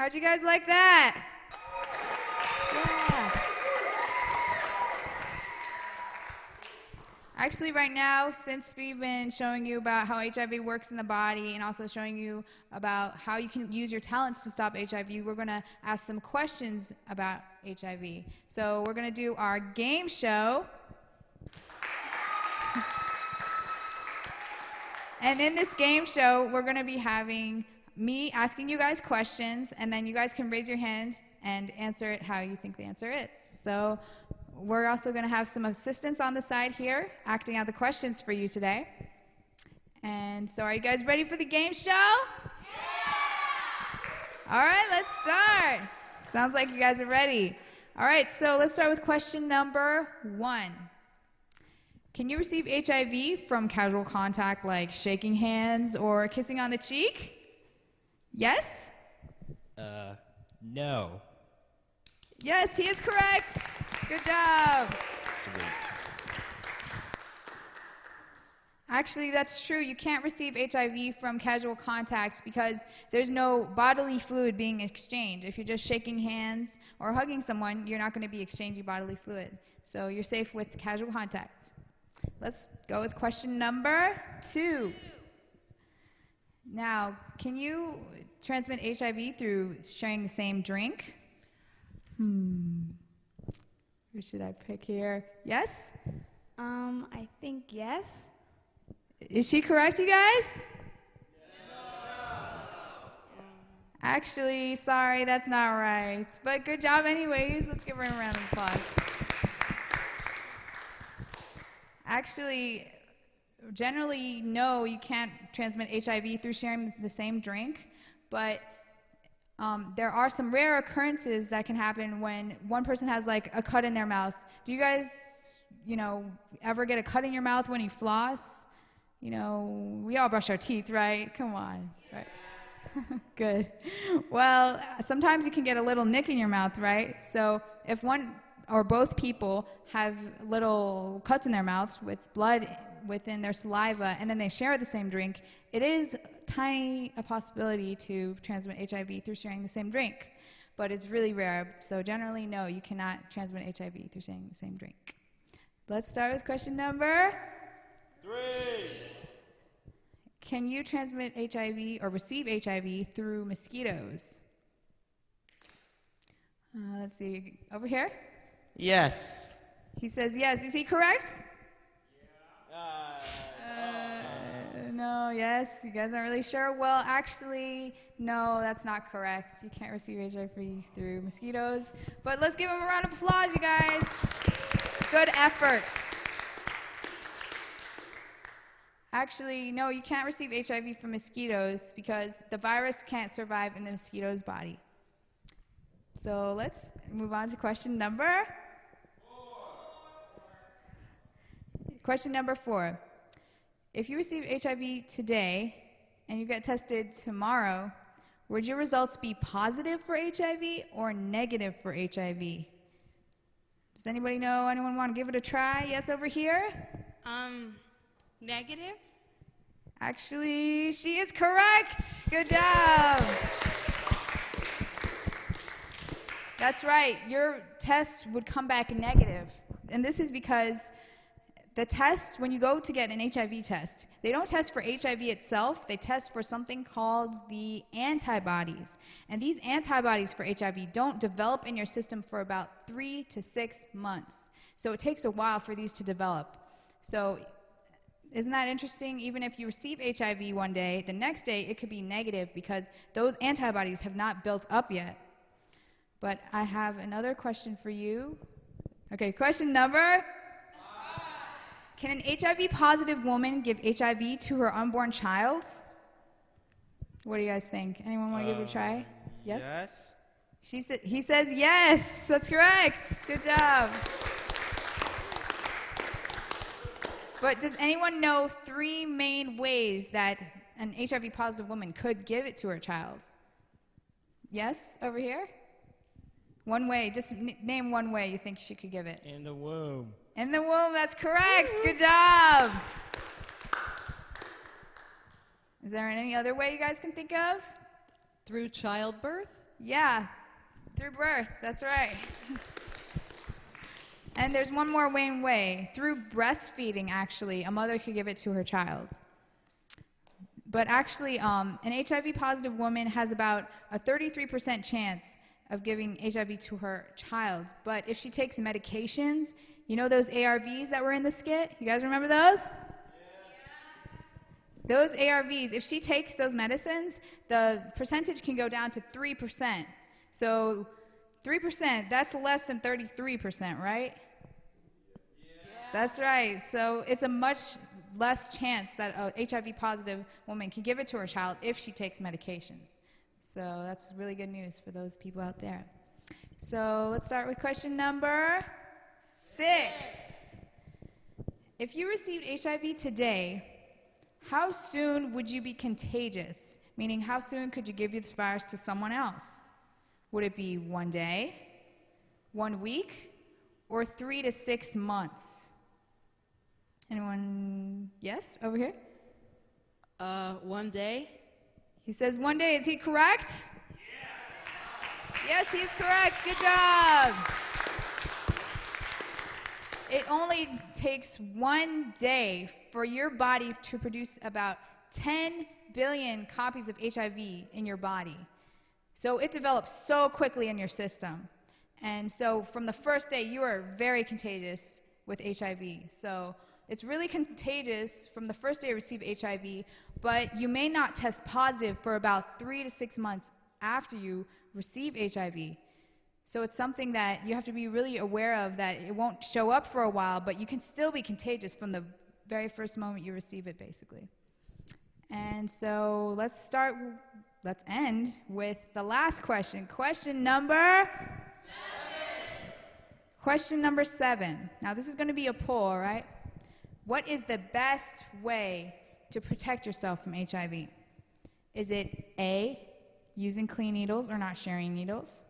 How'd you guys like that? Yeah. Actually, right now, since we've been showing you about how HIV works in the body and also showing you about how you can use your talents to stop HIV, we're going to ask some questions about HIV. So we're going to do our game show. And in this game show, we're going to be having me asking you guys questions, and then you guys can raise your hand and answer it how you think the answer is. So we're also going to have some assistants on the side here acting out the questions for you today. And so are you guys ready for the game show? Yeah! All right, let's start. Sounds like you guys are ready. All right, so let's start with question number 1. Can you receive HIV from casual contact like shaking hands or kissing on the cheek? Yes? No. Yes, he is correct. Good job. Sweet. Actually, that's true. You can't receive HIV from casual contact because there's no bodily fluid being exchanged. If you're just shaking hands or hugging someone, you're not going to be exchanging bodily fluid. So you're safe with casual contact. Let's go with question number 2. Now, can you transmit HIV through sharing the same drink? Who should I pick here? Yes? I think yes. Is she correct, you guys? Actually, sorry, that's not right. But good job anyways. Let's give her a round of applause. Actually, generally, no, you can't transmit HIV through sharing the same drink, but there are some rare occurrences that can happen when one person has like a cut in their mouth. Do you guys, ever get a cut in your mouth when you floss? We all brush our teeth, right? Come on, right? Good. Well, sometimes you can get a little nick in your mouth, right? So if one or both people have little cuts in their mouths with blood within their saliva and then they share the same drink, it is tiny a possibility to transmit HIV through sharing the same drink. But it's really rare. So generally, no, you cannot transmit HIV through sharing the same drink. Let's start with question number 3. Can you transmit HIV or receive HIV through mosquitoes? Let's see. Over here? Yes. He says yes. Is he correct? No, yes. You guys aren't really sure? Well, actually, no, that's not correct. You can't receive HIV through mosquitoes. But let's give him a round of applause, you guys. Good effort. Actually, no, you can't receive HIV from mosquitoes because the virus can't survive in the mosquito's body. So let's move on to question number 4. Question number 4. If you receive HIV today and you get tested tomorrow, would your results be positive for HIV or negative for HIV? Does anybody know? Anyone want to give it a try? Yes, over here? Negative? Actually, she is correct. Good job. That's right. Your test would come back negative. And this is because the test, when you go to get an HIV test, they don't test for HIV itself. They test for something called the antibodies. And these antibodies for HIV don't develop in your system for about 3 to 6 months. So it takes a while for these to develop. So isn't that interesting? Even if you receive HIV one day, the next day it could be negative because those antibodies have not built up yet. But I have another question for you. Okay, question number 5. Can an HIV-positive woman give HIV to her unborn child? What do you guys think? Anyone want to give it a try? Yes? Yes. He says yes. That's correct. Good job. But does anyone know 3 main ways that an HIV-positive woman could give it to her child? Yes? Over here? One way. Just name one way you think she could give it. In the womb. In the womb. That's correct. Good job. Is there any other way you guys can think of? Through childbirth? Yeah, through birth, that's right. And there's one more way. Through breastfeeding, actually, a mother could give it to her child. But actually, an HIV-positive woman has about a 33% chance of giving HIV to her child. But if she takes medications, you know those ARVs that were in the skit? You guys remember those? Those ARVs, if she takes those medicines, the percentage can go down to 3%. So 3%, that's less than 33%, right? That's right. So it's a much less chance that a HIV-positive woman can give it to her child if she takes medications. So that's really good news for those people out there. So let's start with question number 6. If you received HIV today, how soon would you be contagious? Meaning, how soon could you give this virus to someone else? Would it be 1 day, 1 week, or 3 to 6 months? Anyone? Yes, over here? 1 day. He says 1 day. Is he correct? Yeah. Yes, he's correct. Good job. It only takes 1 day for your body to produce about 10 billion copies of HIV in your body. So it develops so quickly in your system. And so from the first day, you are very contagious with HIV. So it's really contagious from the first day you receive HIV, but you may not test positive for about 3 to 6 months after you receive HIV. So it's something that you have to be really aware of, that it won't show up for a while, but you can still be contagious from the very first moment you receive it, basically. And so let's end with the last question. Question number 7. Question number 7. Now this is going to be a poll, all right? What is the best way to protect yourself from HIV? Is it A, using clean needles or not sharing needles?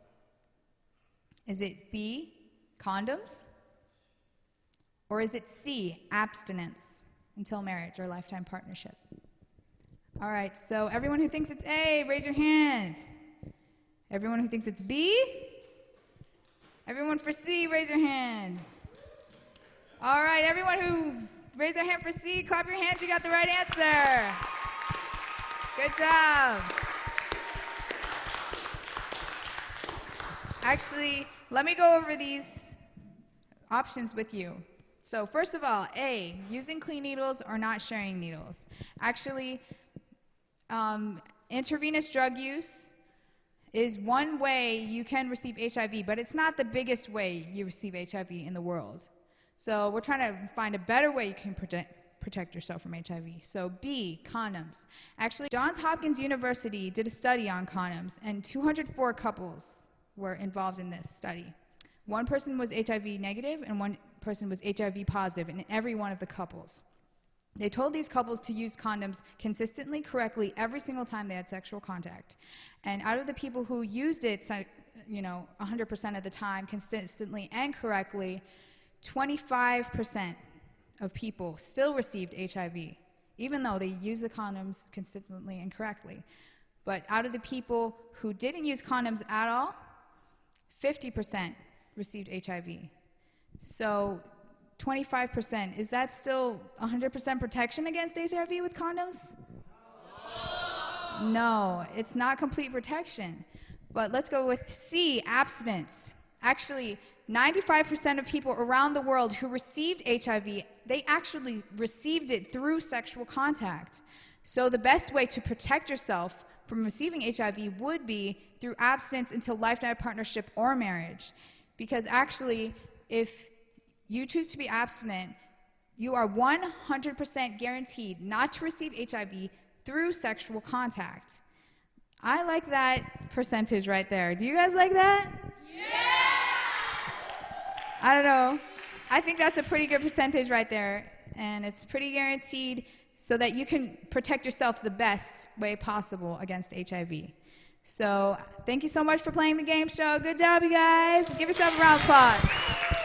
Is it B, condoms? Or is it C, abstinence until marriage or lifetime partnership? All right, so everyone who thinks it's A, raise your hand. Everyone who thinks it's B? Everyone for C, raise your hand. All right, everyone who raised their hand for C, clap your hands, you got the right answer. Good job. Actually, let me go over these options with you. So first of all, A, using clean needles or not sharing needles. Actually, intravenous drug use is one way you can receive HIV, but it's not the biggest way you receive HIV in the world. So we're trying to find a better way you can protect yourself from HIV. So B, condoms. Actually, Johns Hopkins University did a study on condoms, and 204 couples were involved in this study. One person was HIV negative and one person was HIV positive in every one of the couples. They told these couples to use condoms consistently, correctly, every single time they had sexual contact. And out of the people who used it, 100% of the time, consistently and correctly, 25% of people still received HIV, even though they used the condoms consistently and correctly. But out of the people who didn't use condoms at all, 50% received HIV. So 25%, is that still 100% protection against HIV with condoms? No, it's not complete protection. But let's go with C, abstinence. Actually, 95% of people around the world who received HIV, they actually received it through sexual contact. So the best way to protect yourself from receiving HIV would be through abstinence until lifetime partnership or marriage. Because actually, if you choose to be abstinent, you are 100% guaranteed not to receive HIV through sexual contact. I like that percentage right there. Do you guys like that? Yeah! I don't know. I think that's a pretty good percentage right there, and it's pretty guaranteed so that you can protect yourself the best way possible against HIV. So thank you so much for playing the game show. Good job, you guys. Give yourself a round of applause.